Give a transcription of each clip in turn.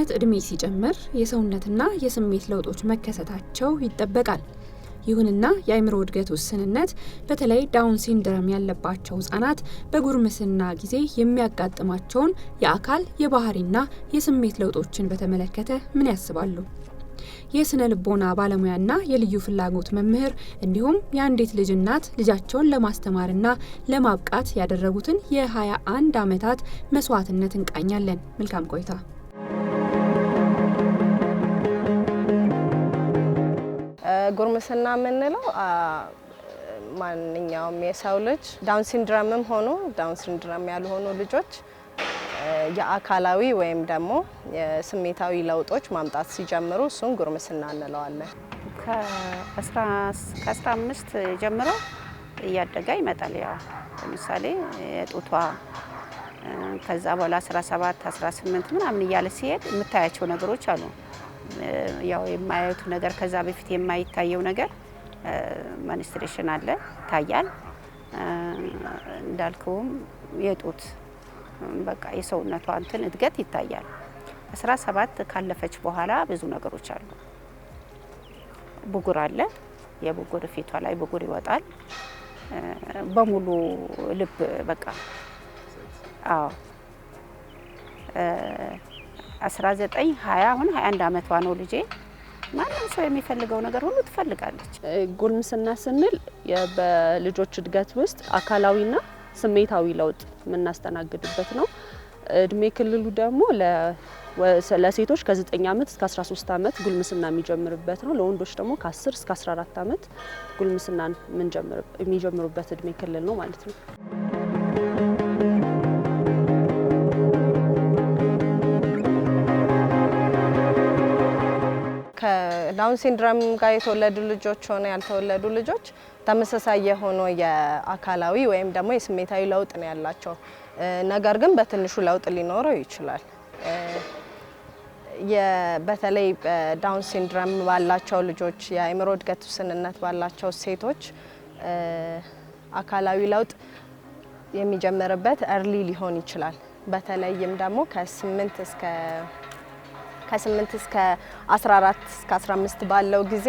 ዓመት እድሜ ሲጨምር የሰውነትና የስሜት ለውጦች መከሰታቸው ይጠበቃል። ይሁንና የአእምሮ እድገት ውስንነት በተለይ ዳውን ሲንድሮም ያለባቸው ህጻናት በጉርምስና ጊዜ የሚያጋጥማቸውን የአካል የባህሪና የስሜት ለውጦችን በተመለከተ ምን ያስባሉ? የስነ ልቦና ባለሙያና የልዩ ፍላጎት መምህር እንዲሁም የአንዲት ልጅ እናት ልጃቸውን ለማስተማርና ለማብቃት ያደረጉትን የ21 ዓመታት መስዋዕትነት እንቃኛለን። መልካም ቆይታ። ጉርምስና የምንለው ማንኛውም የሰው ልጅ ዳውን ሲንድሮምም ሆኖ ዳውን ሲንድሮም ያልሆኑ ልጆች የአካላዊ ወይም ደግሞ የስሜታዊ ለውጦች ማምጣት ሲጀምሩ እሱን ጉርምስና እንለዋለን። ከ15 ጀምሮ እያደገ ይመጣል። ያው ለምሳሌ የጡቷ ከዛ በኋላ 17 18 ምናምን እያለ ሲሄድ የምታያቸው ነገሮች አሉ። ያው የማያዩት ነገር ከዛ በፊት የማይታየው ነገር ማኒስትሬሽን አለ ታያል። እንዳልከውም የጡት በቃ የሰውነቷ እንትን እድገት ይታያል። 17 ካለፈች በኋላ ብዙ ነገሮች አሉ። ብጉር አለ። የብጉር ፊቷ ላይ ብጉር ይወጣል። በሙሉ ልብ በቃ 19 20 አሁን 21 አመቷ ነው ልጄ። ማንም ሰው የሚፈልገው ነገር ሁሉ ትፈልጋለች። ጉርምስና ስንል በልጆች እድገት ውስጥ አካላዊና ስሜታዊ ለውጥ የምናስተናግድበት ነው። እድሜ ክልሉ ደግሞ ለሴቶች ከ9 አመት እስከ 13 አመት ጉልምስና የሚጀምርበት ነው። ለወንዶች ደግሞ ከ10 እስከ 14 አመት ጉልምስናን የሚጀምሩበት እድሜ ክልል ነው ማለት ነው። ከዳውን ሲንድሮም ጋር የተወለዱ ልጆች ሆነ ያልተወለዱ ልጆች ተመሳሳይ የሆነ የአካላዊ ወይም ደግሞ የስሜታዊ ለውጥ ነው ያላቸው። ነገር ግን በትንሹ ለውጥ ሊኖረው ይችላል። በተለይ ዳውን ሲንድሮም ባላቸው ልጆች የአእምሮ እድገት ውስንነት ባላቸው ሴቶች አካላዊ ለውጥ የሚጀምርበት እርሊ ሊሆን ይችላል። በተለይም ደግሞ ከ8 እስከ 14 እስከ 15 ባለው ጊዜ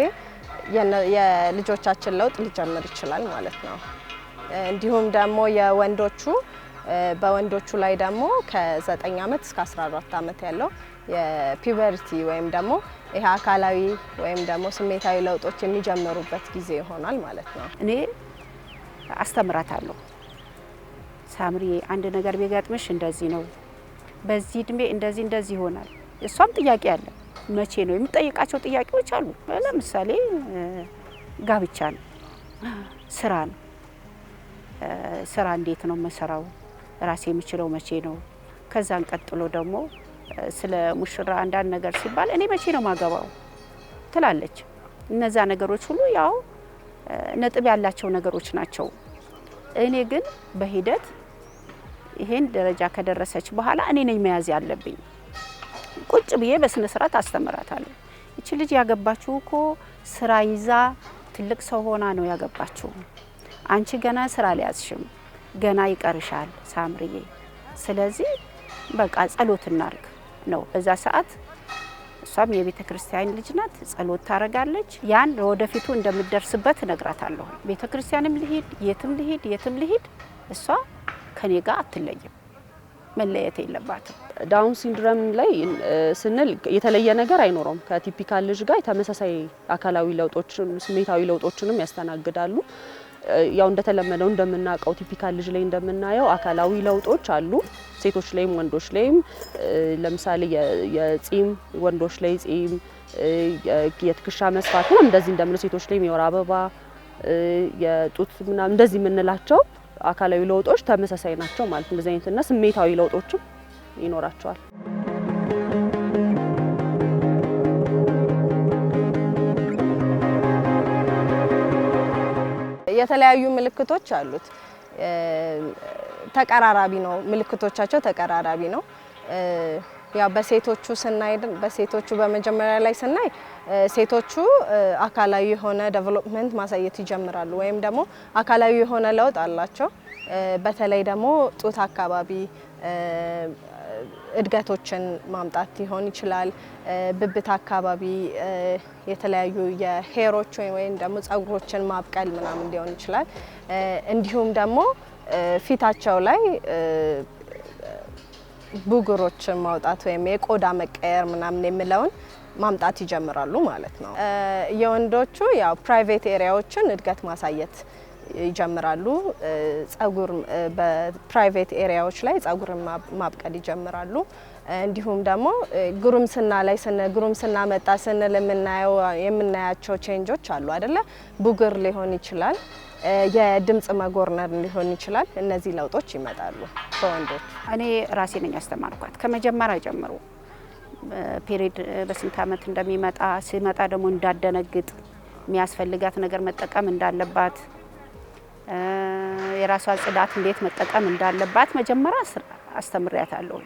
የልጆቻችን ለውጥ ሊጀምር ይችላል ማለት ነው። እንዲሁም ደግሞ በወንዶቹ ላይ ደግሞ ከ9 አመት እስከ 14 አመት ያለው የፒበርቲ ወይም ደግሞ ይሄ አካላዊ ወይም ደግሞ ስሜታዊ ለውጦች የሚጀምሩበት ጊዜ ይሆናል ማለት ነው። እኔ አስተምራታለሁ። ሳምሪ አንድ ነገር ቢገጥምሽ እንደዚህ ነው፣ በዚህ እድሜ እንደዚህ ይሆናል። እሷም ጥያቄ አለ። መቼ ነው የምጠይቃቸው ጥያቄዎች አሉ። ለምሳሌ ጋብቻ ነው፣ ስራ ነው። ስራ እንዴት ነው መሰራው? ራሴ የምችለው መቼ ነው? ከዛን ቀጥሎ ደግሞ ስለ ሙሽራ አንዳንድ ነገር ሲባል እኔ መቼ ነው ማገባው ትላለች። እነዛ ነገሮች ሁሉ ያው ነጥብ ያላቸው ነገሮች ናቸው። እኔ ግን በሂደት ይሄን ደረጃ ከደረሰች በኋላ እኔ ነኝ መያዝ ያለብኝ። ቁጭ ብዬ በስነ ስርዓት አስተምራታለሁ። እቺ ልጅ ያገባችው እኮ ስራ ይዛ ትልቅ ሰው ሆና ነው ያገባችው። አንቺ ገና ስራ ሊያዝሽም ገና ይቀርሻል ሳምሪዬ። ስለዚህ በቃ ጸሎት እናርግ ነው በዛ ሰዓት። እሷም የቤተ ክርስቲያን ልጅ ናት፣ ጸሎት ታረጋለች። ያን ወደፊቱ እንደምትደርስበት እነግራታለሁ። ቤተ ክርስቲያንም ልሂድ የትም ልሂድ እሷ ከኔ ጋር አትለይም፣ መለየት የለባትም። ዳውን ሲንድሮም ላይ ስንል የተለየ ነገር አይኖርም። ከቲፒካል ልጅ ጋር ተመሳሳይ አካላዊ ለውጦችን ስሜታዊ ለውጦችንም ያስተናግዳሉ። ያው እንደተለመደው እንደምናቀው ቲፒካል ልጅ ላይ እንደምናየው አካላዊ ለውጦች አሉ፣ ሴቶች ላይም ወንዶች ላይም። ለምሳሌ የጺም ወንዶች ላይ ጺም፣ የትከሻ መስፋት ነው እንደዚህ እንደምን ሴቶች ላይ የወር አበባ፣ የጡት ምናምን እንደዚህ የምንላቸው አካላዊ ለውጦች ተመሳሳይ ናቸው ማለት ነው። እንደዚህ አይነትና ስሜታዊ ለውጦችም ይኖራቸዋል። የተለያዩ ምልክቶች አሉት። ተቀራራቢ ነው፣ ምልክቶቻቸው ተቀራራቢ ነው። ያው በሴቶቹ በመጀመሪያ ላይ ስናይ ሴቶቹ አካላዊ የሆነ ዴቨሎፕመንት ማሳየት ይጀምራሉ ወይም ደግሞ አካላዊ የሆነ ለውጥ አላቸው። በተለይ ደግሞ ጡት አካባቢ እድገቶችን ማምጣት ሊሆን ይችላል። ብብት አካባቢ የተለያዩ የሄሮች ወይም ደግሞ ጸጉሮችን ማብቀል ምናምን ሊሆን ይችላል። እንዲሁም ደግሞ ፊታቸው ላይ ቡግሮችን ማውጣት ወይም የቆዳ መቀየር ምናምን የሚለውን ማምጣት ይጀምራሉ ማለት ነው። የወንዶቹ ያው ፕራይቬት ኤሪያዎችን እድገት ማሳየት ይጀምራሉ። ጸጉር በፕራይቬት ኤሪያዎች ላይ ጸጉርን ማብቀል ይጀምራሉ። እንዲሁም ደግሞ ጉርምስና ላይ ጉርምስና መጣ ስንል የምናያቸው ቼንጆች አሉ አይደለ? ቡግር ሊሆን ይችላል፣ የድምጽ መጎርነር ሊሆን ይችላል። እነዚህ ለውጦች ይመጣሉ በወንዶች። እኔ ራሴ ነኝ ያስተማርኳት ከመጀመሪያ ጀምሮ ፔሪድ በስንት ዓመት እንደሚመጣ ሲመጣ ደግሞ እንዳደነግጥ የሚያስፈልጋት ነገር መጠቀም እንዳለባት የራሷ ጽዳት እንዴት መጠቀም እንዳለባት መጀመሪያ አስተምሪያታለሁ።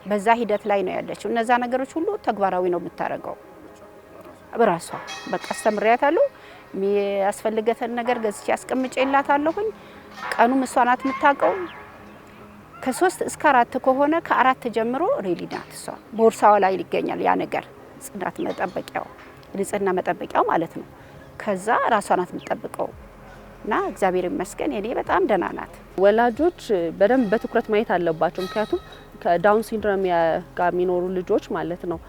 በዛ ሂደት ላይ ነው ያለችው። እነዛ ነገሮች ሁሉ ተግባራዊ ነው የምታረገው በራሷ። በቃ አስተምሪያታለሁ። የሚያስፈልገትን ነገር ገዝቼ አስቀምጬላታለሁኝ። ቀኑም እሷ ናት የምታውቀው። ከ3 እስከ 4 ከሆነ ከ4 ጀምሮ ሬዲ ናት እሷ። ቦርሳዋ ላይ ይገኛል ያ ነገር፣ ጽዳት መጠበቂያው፣ ንጽህና መጠበቂያው ማለት ነው። ከዛ ራሷ ናት የምትጠብቀው እና እግዚአብሔር ይመስገን እኔ በጣም ደህና ናት። ወላጆች በደንብ በትኩረት ማየት አለባቸው። ምክንያቱም ከዳውን ሲንድሮም ጋር የሚኖሩ ልጆች ማለት ነው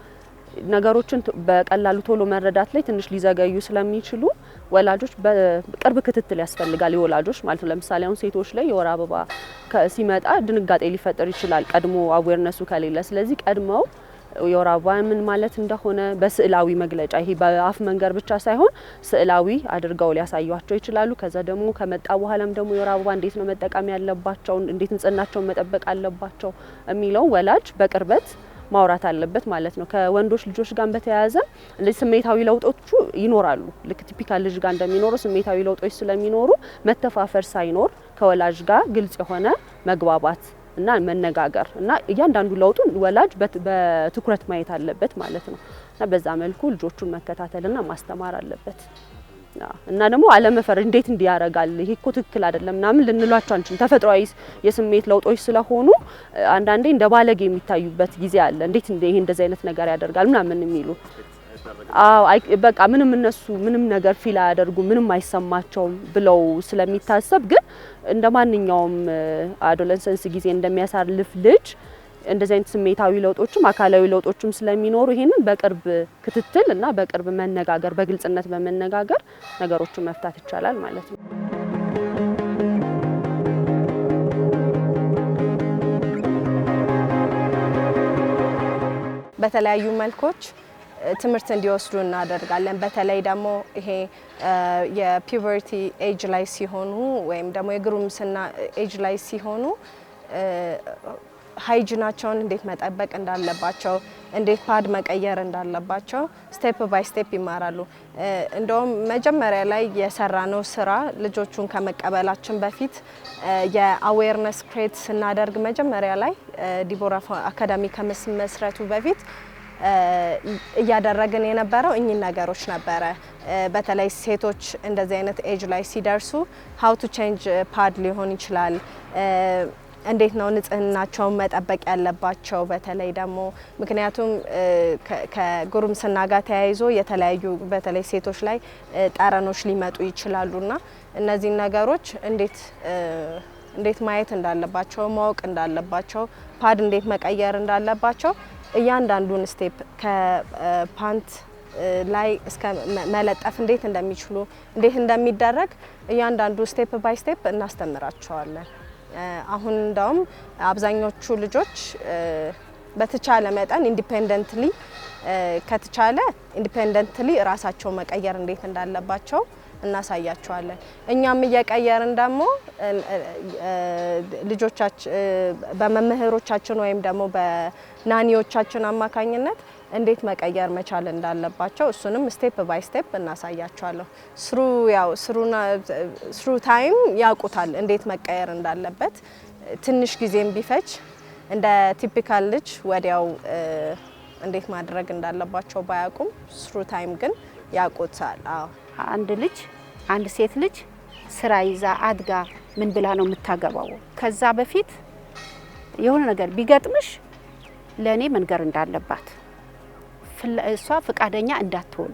ነገሮችን በቀላሉ ቶሎ መረዳት ላይ ትንሽ ሊዘገዩ ስለሚችሉ ወላጆች በቅርብ ክትትል ያስፈልጋል። የወላጆች ማለት ነው። ለምሳሌ አሁን ሴቶች ላይ የወር አበባ ሲመጣ ድንጋጤ ሊፈጠር ይችላል ቀድሞ አዌርነሱ ከሌለ። ስለዚህ ቀድመው የወር አበባ ምን ማለት እንደሆነ በስዕላዊ መግለጫ ይሄ በአፍ መንገር ብቻ ሳይሆን ስዕላዊ አድርገው ሊያሳዩቸው ይችላሉ። ከዛ ደግሞ ከመጣ በኋላም ደግሞ የወር አበባ እንዴት ነው መጠቀም ያለባቸው፣ እንዴት ንጽህናቸውን መጠበቅ አለባቸው የሚለው ወላጅ በቅርበት ማውራት አለበት ማለት ነው። ከወንዶች ልጆች ጋር በተያያዘ ስሜታዊ ለውጦቹ ይኖራሉ። ልክ ቲፒካል ልጅ ጋር እንደሚኖሩ ስሜታዊ ለውጦች ስለሚኖሩ መተፋፈር ሳይኖር ከወላጅ ጋር ግልጽ የሆነ መግባባት እና መነጋገር እና እያንዳንዱ ለውጡን ወላጅ በትኩረት ማየት አለበት ማለት ነው። እና በዛ መልኩ ልጆቹን መከታተልና ማስተማር አለበት። እና ደግሞ አለመፈር እንዴት እንዲያረጋል ይሄ እኮ ትክክል አይደለም ምናምን ልንሏቸው አንችልም። ተፈጥሯዊ የስሜት ለውጦች ስለሆኑ አንዳንዴ እንደ ባለጌ የሚታዩበት ጊዜ አለ። እንዴት ይሄ እንደዚህ አይነት ነገር ያደርጋል ምናምን የሚሉ በቃ ምንም እነሱ ምንም ነገር ፊል አያደርጉ ምንም አይሰማቸውም ብለው ስለሚታሰብ ግን እንደማንኛውም አዶለሰንስ ጊዜ እንደሚያሳልፍ ልጅ እንደዚህ አይነት ስሜታዊ ለውጦችም አካላዊ ለውጦችም ስለሚኖሩ ይሄንን በቅርብ ክትትል እና በቅርብ መነጋገር በግልጽነት በመነጋገር ነገሮችን መፍታት ይቻላል ማለት ነው። በተለያዩ መልኮች ትምህርት እንዲወስዱ እናደርጋለን። በተለይ ደግሞ ይሄ የፒዩበርቲ ኤጅ ላይ ሲሆኑ ወይም ደግሞ የጉርምስና ኤጅ ላይ ሲሆኑ ሃይጂናቸውን እንዴት መጠበቅ እንዳለባቸው፣ እንዴት ፓድ መቀየር እንዳለባቸው ስቴፕ ባይ ስቴፕ ይማራሉ። እንደውም መጀመሪያ ላይ የሰራነው ስራ ልጆቹን ከመቀበላችን በፊት የአዌርነስ ክሬት ስናደርግ መጀመሪያ ላይ ዲቦራ አካዳሚ ከመስረቱ በፊት እያደረግን የነበረው እኚህ ነገሮች ነበረ። በተለይ ሴቶች እንደዚህ አይነት ኤጅ ላይ ሲደርሱ how to change ፓድ ሊሆን ይችላል። እንዴት ነው ንጽህናቸውን መጠበቅ ያለባቸው? በተለይ ደግሞ ምክንያቱም ከጉርምስና ጋር ተያይዞ የተለያዩ በተለይ ሴቶች ላይ ጠረኖች ሊመጡ ይችላሉና እነዚህ ነገሮች እንዴት ማየት እንዳለባቸው ማወቅ እንዳለባቸው ፓድ እንዴት መቀየር እንዳለባቸው እያንዳንዱን ስቴፕ ከፓንት ላይ እስከ መለጠፍ እንዴት እንደሚችሉ እንዴት እንደሚደረግ እያንዳንዱ ስቴፕ ባይ ስቴፕ እናስተምራቸዋለን። አሁን እንደውም አብዛኞቹ ልጆች በተቻለ መጠን ኢንዲፔንደንትሊ ከተቻለ ኢንዲፔንደንትሊ ራሳቸው መቀየር እንዴት እንዳለባቸው እናሳያቸዋለን። እኛም እየቀየርን ደግሞ ልጆቻችን በመምህሮቻችን ወይም ደግሞ በናኒዎቻችን አማካኝነት እንዴት መቀየር መቻል እንዳለባቸው እሱንም ስቴፕ ባይ ስቴፕ እናሳያቸዋለሁ። ስሩ ታይም ያውቁታል እንዴት መቀየር እንዳለበት። ትንሽ ጊዜም ቢፈጅ እንደ ቲፒካል ልጅ ወዲያው እንዴት ማድረግ እንዳለባቸው ባያውቁም ስሩ ታይም ግን ያውቁታል። አንድ ሴት ልጅ ስራ ይዛ አድጋ ምን ብላ ነው የምታገባው? ከዛ በፊት የሆነ ነገር ቢገጥምሽ ለኔ መንገር እንዳለባት እሷ ፍቃደኛ እንዳትሆን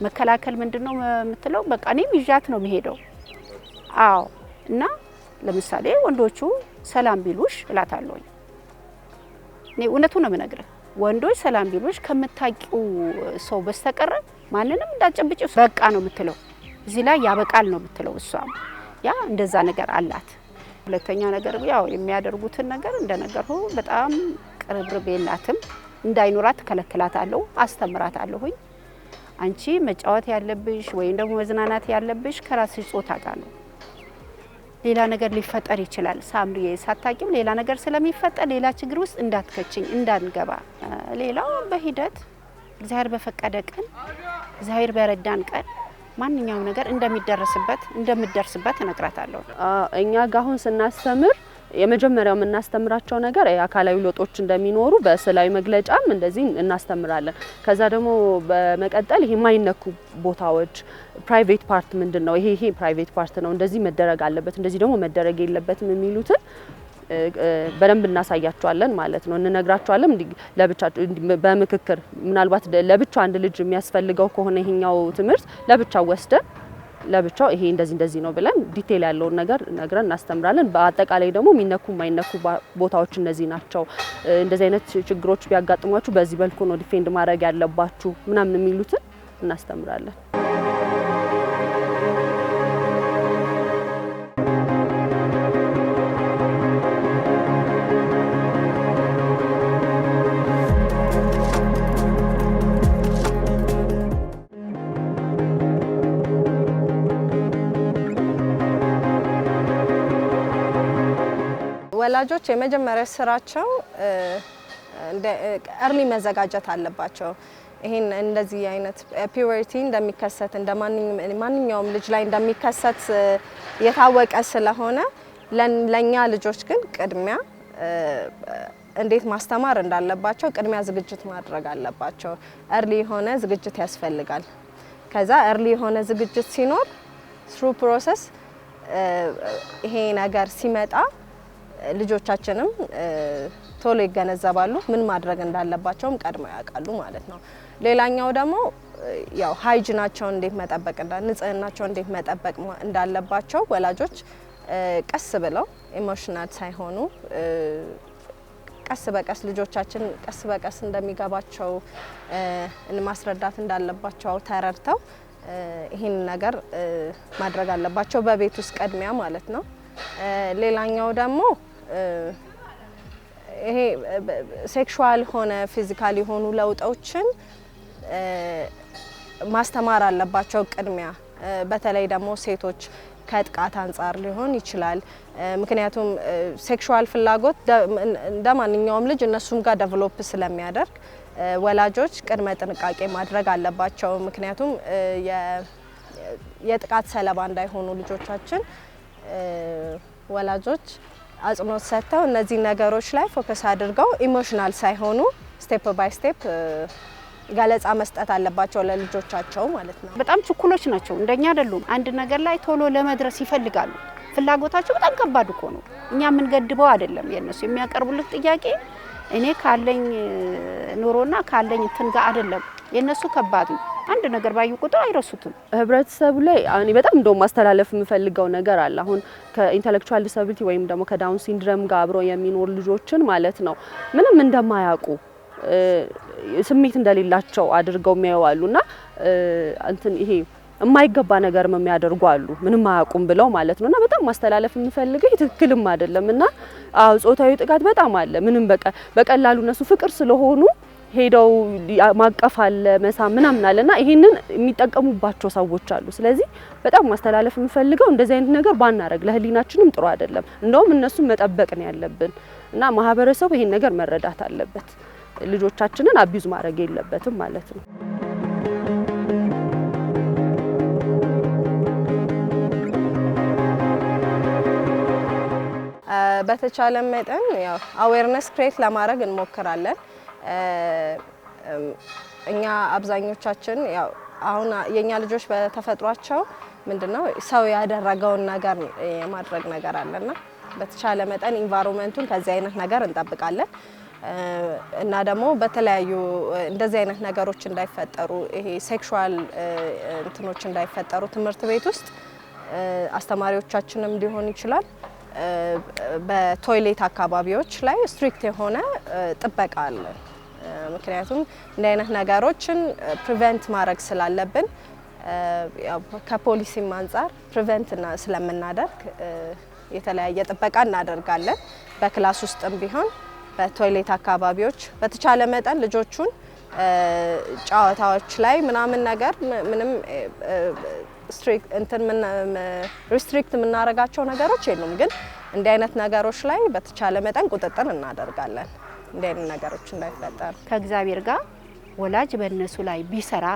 መከላከል ምንድነው የምትለው በቃ እኔም ይዣት ነው የሚሄደው አዎ እና ለምሳሌ ወንዶቹ ሰላም ቢሉሽ እላታለሁ እኔ እውነቱን ነው የምነግርህ ወንዶች ሰላም ቢሉሽ ከምታቂው ሰው በስተቀር ማንንም እንዳጨብጭው በቃ ነው የምትለው እዚህ ላይ ያበቃል ነው የምትለው እሷም ያ እንደዛ ነገር አላት ሁለተኛ ነገር ያው የሚያደርጉትን ነገር እንደነገርሁ በጣም ቅርብርብ የላትም እንዳይኖራት ከለከላታለሁ አስተምራታለሁኝ አንቺ መጫወት ያለብሽ ወይ ደግሞ መዝናናት ያለብሽ ከራስሽ ጾታ ጋር ነው ሌላ ነገር ሊፈጠር ይችላል ሳምሪዬ ሳታቂም ሌላ ነገር ስለሚፈጠር ሌላ ችግር ውስጥ እንዳትከቺኝ እንዳንገባ ሌላው በሂደት እግዚአብሔር በፈቀደ ቀን እግዚአብሔር በረዳን ቀን ማንኛውም ነገር እንደምደርስበት እነግራታለሁ እኛ ጋር አሁን ስናስተምር የመጀመሪያው እናስተምራቸው ነገር የአካላዊ ለውጦች እንደሚኖሩ በስዕላዊ መግለጫም እንደዚህ እናስተምራለን ከዛ ደግሞ በመቀጠል ይሄ ማይነኩ ቦታዎች ፕራይቬት ፓርት ምንድነው ይሄ ፕራይቬት ፓርት ነው እንደዚህ መደረግ አለበት እንደዚህ ደግሞ መደረግ የለበትም የሚሉትን በደንብ እናሳያቸዋለን ማለት ነው እንነግራቸዋለን ለብቻ በመክክር ምናልባት ለብቻ አንድ ልጅ የሚያስፈልገው ከሆነ ይሄኛው ትምህርት ለብቻ ወስደን ለብቻው ይሄ እንደዚህ ነው ብለን ዲቴል ያለውን ነገር ነግረን እናስተምራለን በአጠቃላይ ደግሞ የሚነኩ ማይነኩ ቦታዎች እነዚህ ናቸው እንደዚህ አይነት ችግሮች ቢያጋጥሟችሁ በዚህ መልኩ ነው ዲፌንድ ማድረግ ያለባችሁ ምናምን የሚሉትን እናስተምራለን ወላጆች የመጀመሪያ ስራቸው እርሊ መዘጋጀት አለባቸው ይሄን እንደዚህ አይነት ፒዩበርቲ እንደሚከሰት እንደማንኛውም ልጅ ላይ እንደሚከሰት የታወቀ ስለሆነ ለኛ ልጆች ግን ቅድሚያ እንዴት ማስተማር እንዳለባቸው ቅድሚያ ዝግጅት ማድረግ አለባቸው እርሊ የሆነ ዝግጅት ያስፈልጋል ከዛ እርሊ የሆነ ዝግጅት ሲኖር through process ይሄ ነገር ሲመጣ ልጆቻችንም ቶሎ ይገነዘባሉ ምን ማድረግ እንዳለባቸውም ቀድመው ያውቃሉ ማለት ነው ሌላኛው ደግሞ ያው ሃይጂናቸው እንዴት መጠበቅ ንጽህናቸው እንዴት መጠበቅ እንዳለባቸው ወላጆች ቀስ ብለው ኢሞሽናል ሳይሆኑ ቀስ በቀስ ልጆቻችን ቀስ በቀስ እንደሚገባቸው ማስረዳት እንዳለባቸው ተረድተው ይሄን ነገር ማድረግ አለባቸው በቤት ውስጥ ቀድሚያ ማለት ነው ሌላኛው ደግሞ ይሄ ሴክሹዋል ሆነ ፊዚካሊ ሆኑ ለውጦችን ማስተማር አለባቸው ቅድሚያ በተለይ ደግሞ ሴቶች ከጥቃት አንፃር ሊሆን ይችላል ምክንያቱም ሴክሹዋል ፍላጎት እንደማንኛውም ልጅ እነሱም ጋር ዴቨሎፕ ስለሚያደርግ ወላጆች ቅድመ ጥንቃቄ ማድረግ አለባቸው ምክንያቱም የጥቃት ሰለባ እንዳይሆኑ ልጆቻችን ወላጆች አጽንኦት ሰጥተው እነዚህ ነገሮች ላይ ፎከስ አድርገው ኢሞሽናል ሳይሆኑ ስቴፕ ባይ ስቴፕ ገለጻ መስጠት አለባቸው ለልጆቻቸው ማለት ነው በጣም ችኩሎች ናቸው እንደኛ አይደሉም አንድ ነገር ላይ ቶሎ ለመድረስ ይፈልጋሉ ፍላጎታቸው በጣም ከባድ እኮ ነው እኛ ምን ገድበው አይደለም የነሱ የሚያቀርቡልት ጥያቄ እኔ ካለኝ ኑሮና ካለኝ ትንጋ አይደለም የነሱ ከባድ ነው አንድ ነገር ባዩ ቁጥር አይረሱትም ህብረተሰቡ ላይ እኔ በጣም እንደው ማስተላለፍ የምፈልገው ነገር አለ አሁን ከኢንተሌክቹዋል ዲሳቢሊቲ ወይም ደግሞ ከዳውን ሲንድሮም ጋር አብሮ የሚኖር ልጆችን ማለት ነው ምንም እንደማያውቁ ስሜት እንደሌላቸው አድርገው የሚያዩዋሉና እንትን ይሄ የማይገባ ነገር የሚያደርጉ አሉ ምንም ማያውቁም ብለው ማለት ነውና በጣም ማስተላለፍ የምፈልገው ትክክልም አይደለምና ጾታዊ ጥቃት በጣም አለ ምንም በቀላሉ እነሱ ፍቅር ስለሆኑ ሄደው ማቀፍ አለ መሳም ምናምን አለና ይሄንን የሚጠቀሙባቸው ሰዎች አሉ ስለዚህ በጣም ማስተላለፍ የምፈልገው እንደዚህ አይነት ነገር ባናረግ ለህሊናችንም ጥሩ አይደለም እንደውም እነሱ መጠበቅ ነው ያለብን እና ማህበረሰቡ ይሄን ነገር መረዳት አለበት ልጆቻችንን አቢዩዝ ማድረግ የለበትም ማለት ነው በተቻለ መጠን ያው አዌርነስ ክሬት ለማድረግ እንሞክራለን እኛ አብዛኞቻችን ያው አሁን የኛ ልጆች በተፈጥሯቸው ምንድነው ሰው ያደረገውን ነገር የማድረግ ነገር አለና በተቻለ መጠን ኢንቫይሮንመንቱን ከዚህ አይነት ነገር እንጠብቃለን እና ደግሞ በተለያዩ እንደዚህ አይነት ነገሮች እንዳይፈጠሩ ይሄ ሴክሹዋል እንትኖች እንዳይፈጠሩ ትምህርት ቤት ውስጥ አስተማሪዎቻችንም ሊሆን ይችላል በቶይሌት አካባቢዎች ላይ ስትሪክት የሆነ ጥበቃ አለ። ምክንያቱም እንዲህ አይነት ነገሮችን ፕሪቨንት ማድረግ ስላለብን ከፖሊሲም አንጻር ፕሪቨንት ስለምናደርግ የተለያየ ጥበቃ እናደርጋለን። በክላስ ውስጥም ቢሆን በቶይሌት አካባቢዎች በተቻለ መጠን ልጆቹን ጨዋታዎች ላይ ምናምን ነገር ምንም ሪስትሪክት የምናደርጋቸው ነገሮች የሉም። ግን እንዲህ አይነት ነገሮች ላይ በተቻለ መጠን ቁጥጥር እናደርጋለን፣ እንዲህ አይነት ነገሮች እንዳይፈጠሩ። ከእግዚአብሔር ጋር ወላጅ በእነሱ ላይ ቢሰራ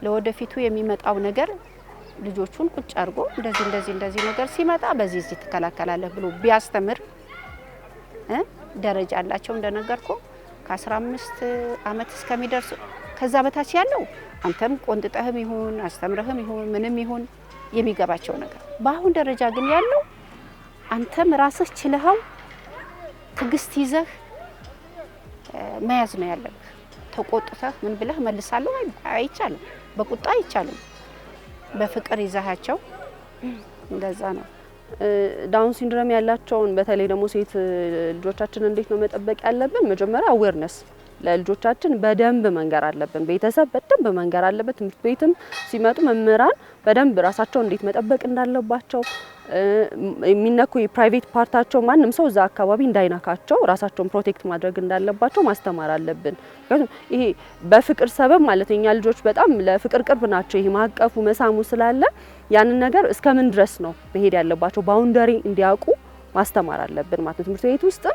ለወደፊቱ የሚመጣው ነገር ልጆቹን ቁጭ አድርጎ እንደዚህ ነገር ሲመጣ በዚህ ትከላከላለህ ብሎ ቢያስተምር ደረጃ አላቸው እንደነገርኩ ከ15 ዓመት እስከሚደርሱ ከዛ በታች ያለው አንተም ቆንጥጠህም ይሁን አስተምረህም ይሁን ምንም ይሁን የሚገባቸው ነገር። በአሁን ደረጃ ግን ያለው አንተም ራስህ ችለኸው ትግስት ይዘህ መያዝ ነው ያለብህ። ተቆጥተህ ምን ብለህ መልሳለሁ አይቻልም፣ በቁጣ አይቻልም። በፍቅር ይዛሃቸው እንደዛ ነው። ዳውን ሲንድሮም ያላቸውን በተለይ ደግሞ ሴት ልጆቻችን እንዴት ነው መጠበቅ ያለብን? መጀመሪያ አዌርነስ ለልጆቻችን በደንብ መንገር አለብን። ቤተሰብ በደንብ መንገር አለበት። ትምህርት ቤትም ሲመጡ መምህራን በደንብ ራሳቸው እንዴት መጠበቅ እንዳለባቸው የሚነኩ የፕራይቬት ፓርታቸው ማንም ሰው እዛ አካባቢ እንዳይነካቸው ራሳቸውን ፕሮቴክት ማድረግ እንዳለባቸው ማስተማር አለብን። ምክንያቱም ይሄ በፍቅር ሰበብ ማለት እኛ ልጆች በጣም ለፍቅር ቅርብ ናቸው። ይሄ ማቀፉ መሳሙ ስላለ ያንን ነገር እስከምን ድረስ ነው መሄድ ያለባቸው ባውንደሪ እንዲያውቁ ማስተማር አለብን ማለት ነው። ትምህርት ቤት ውስጥ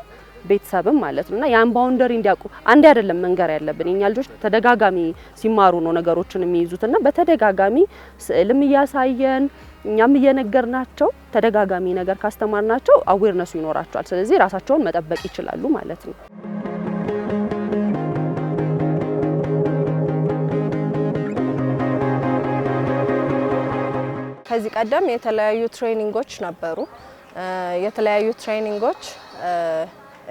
ቤተሰብም ማለት ነውና ያን ባውንደሪ እንዲያውቁ አንዴ አይደለም መንገር ያለብን። የኛ ልጆች ተደጋጋሚ ሲማሩ ነው ነገሮችን የሚይዙትና በተደጋጋሚ ስዕልም እያሳየን እኛም እየነገርናቸው ተደጋጋሚ ነገር ካስተማርናቸው አዌርነሱ ይኖራቸዋል። ስለዚህ ራሳቸውን መጠበቅ ይችላሉ ማለት ነው። ከዚህ ቀደም የተለያዩ ትሬኒንጎች ነበሩ። የተለያዩ ትሬኒንጎች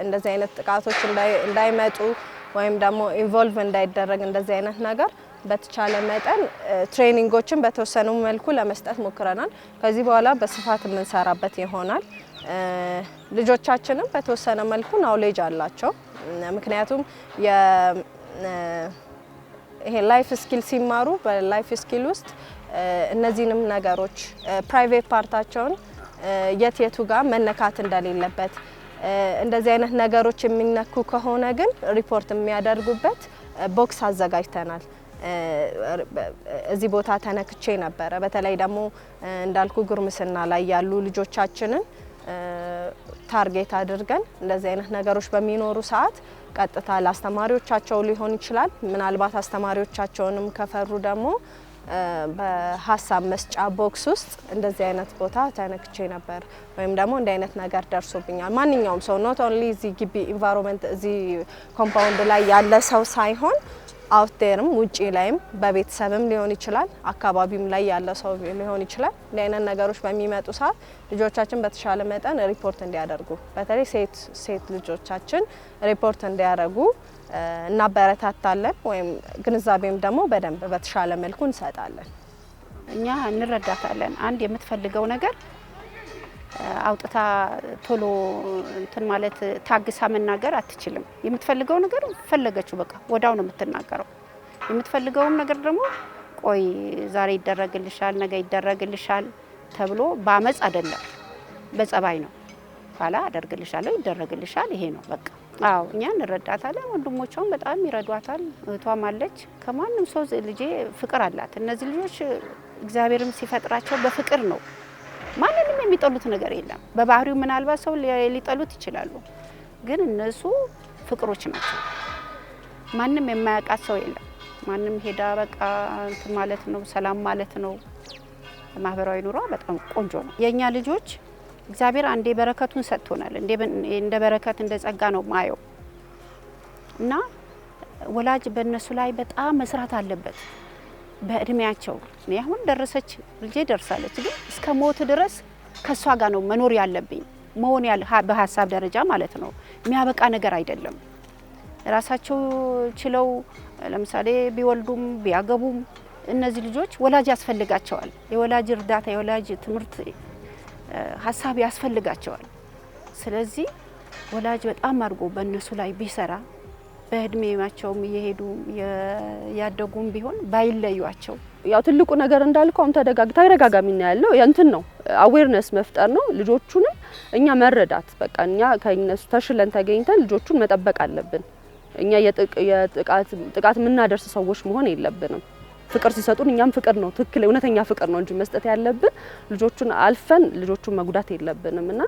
እንደዚህ አይነት ጥቃቶች እንዳይመጡ ወይም ደግሞ ኢንቮልቭ እንዳይደረግ እንደዚህ አይነት ነገር በተቻለ መጠን ትሬኒንጎችን በተወሰኑ መልኩ ለመስጠት ሞክረናል። ከዚህ በኋላ በስፋት የምንሰራበት ይሆናል። ልጆቻችንም በተወሰነ መልኩ ናውሌጅ አላቸው። ምክንያቱም ይሄ ላይፍ ስኪል ሲማሩ በላይፍ ስኪል ውስጥ እነዚህንም ነገሮች ፕራይቬት ፓርታቸውን የቱ ጋር መነካት እንደሌለበት እንደዚህ አይነት ነገሮች የሚነኩ ከሆነ ግን ሪፖርት የሚያደርጉበት ቦክስ አዘጋጅተናል። እዚህ ቦታ ተነክቼ ነበረ። በተለይ ደግሞ እንዳልኩ ጉርምስና ላይ ያሉ ልጆቻችንን ታርጌት አድርገን እንደዚህ አይነት ነገሮች በሚኖሩ ሰዓት ቀጥታ ለአስተማሪዎቻቸው ሊሆን ይችላል። ምናልባት አስተማሪዎቻቸውንም ከፈሩ ደግሞ በሀሳብ መስጫ ቦክስ ውስጥ እንደዚህ አይነት ቦታ ተነክቼ ነበር ወይም ደግሞ እንዲህ አይነት ነገር ደርሶብኛል። ማንኛውም ሰው ኖት ኦንሊ እዚህ ግቢ ኢንቫይሮንመንት እዚህ ኮምፓውንድ ላይ ያለ ሰው ሳይሆን አውት ዴርም ውጪ ላይም በቤተሰብም ሊሆን ይችላል፣ አካባቢም ላይ ያለ ሰው ሊሆን ይችላል። እንዲህ አይነት ነገሮች በሚመጡ ሰዓት ልጆቻችን በተሻለ መጠን ሪፖርት እንዲያደርጉ በተለይ ሴት ልጆቻችን ሪፖርት እንዲያደርጉ እናበረታታለን። ወይም ግንዛቤም ደግሞ በደንብ በተሻለ መልኩ እንሰጣለን። እኛ እንረዳታለን። አንድ የምትፈልገው ነገር አውጥታ ቶሎ እንትን ማለት ታግሳ መናገር አትችልም። የምትፈልገው ነገር ፈለገችው በቃ ወዳው ነው የምትናገረው። የምትፈልገውም ነገር ደግሞ ቆይ ዛሬ ይደረግልሻል ነገ ይደረግልሻል ተብሎ በአመጽ አይደለም፣ በጸባይ ነው። ኋላ አደርግልሻለሁ ይደረግልሻል ይሄ ነው በቃ። አዎ እኛ እንረዳታለን። ወንድሞቿም በጣም ይረዷታል። እህቷም አለች። ከማንም ሰው ልጄ ፍቅር አላት። እነዚህ ልጆች እግዚአብሔርም ሲፈጥራቸው በፍቅር ነው። ማንንም የሚጠሉት ነገር የለም። በባህሪው ምናልባት ሰው ሊጠሉት ይችላሉ፣ ግን እነሱ ፍቅሮች ናቸው። ማንም የማያውቃት ሰው የለም። ማንም ሄዳ በቃ እንትን ማለት ነው፣ ሰላም ማለት ነው። ማህበራዊ ኑሮ በጣም ቆንጆ ነው። የኛ ልጆች እግዚአብሔር አንዴ በረከቱን ሰጥቶናል። እንደ በረከት እንደ ጸጋ ነው ማየው እና ወላጅ በእነሱ ላይ በጣም መስራት አለበት። በእድሜያቸው እኔ አሁን ደረሰች ልጄ ደርሳለች፣ ግን እስከ ሞት ድረስ ከሷ ጋር ነው መኖር ያለብኝ መሆን በሀሳብ ደረጃ ማለት ነው። የሚያበቃ ነገር አይደለም። ራሳቸው ችለው ለምሳሌ ቢወልዱም ቢያገቡም እነዚህ ልጆች ወላጅ ያስፈልጋቸዋል። የወላጅ እርዳታ፣ የወላጅ ትምህርት ሀሳብ ያስፈልጋቸዋል። ስለዚህ ወላጅ በጣም አድርጎ በእነሱ ላይ ቢሰራ በእድሜያቸውም እየሄዱ ያደጉም ቢሆን ባይለዩዋቸው። ያው ትልቁ ነገር እንዳልከው ተደጋጋሚ ነው ያለው እንትን ነው አዌርነስ መፍጠር ነው። ልጆቹንም እኛ መረዳት በቃ እኛ ከነሱ ተሽለን ተገኝተን ልጆቹን መጠበቅ አለብን። እኛ የጥቃት የምናደርስ ሰዎች መሆን የለብንም። ፍቅር ሲሰጡን እኛም ፍቅር ነው ትክክል እውነተኛ ፍቅር ነው እንጂ መስጠት ያለብን ልጆቹን አልፈን ልጆቹን መጉዳት የለብንምና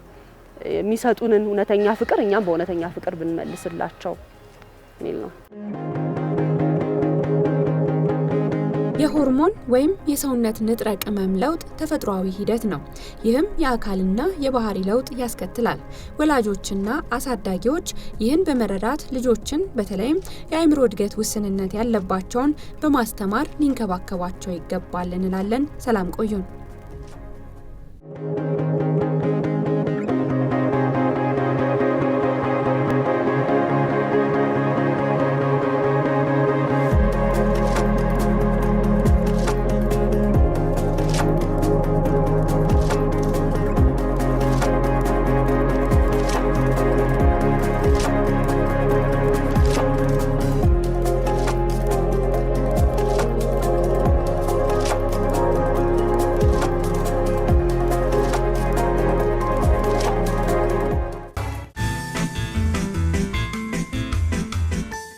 የሚሰጡንን እውነተኛ ፍቅር እኛም በእውነተኛ ፍቅር ብንመልስላቸው ሚል ነው። የሆርሞን ወይም የሰውነት ንጥረ ቅመም ለውጥ ተፈጥሯዊ ሂደት ነው። ይህም የአካልና የባህሪ ለውጥ ያስከትላል። ወላጆችና አሳዳጊዎች ይህን በመረዳት ልጆችን በተለይም የአእምሮ እድገት ውስንነት ያለባቸውን በማስተማር ሊንከባከቧቸው ይገባል እንላለን። ሰላም ቆዩን።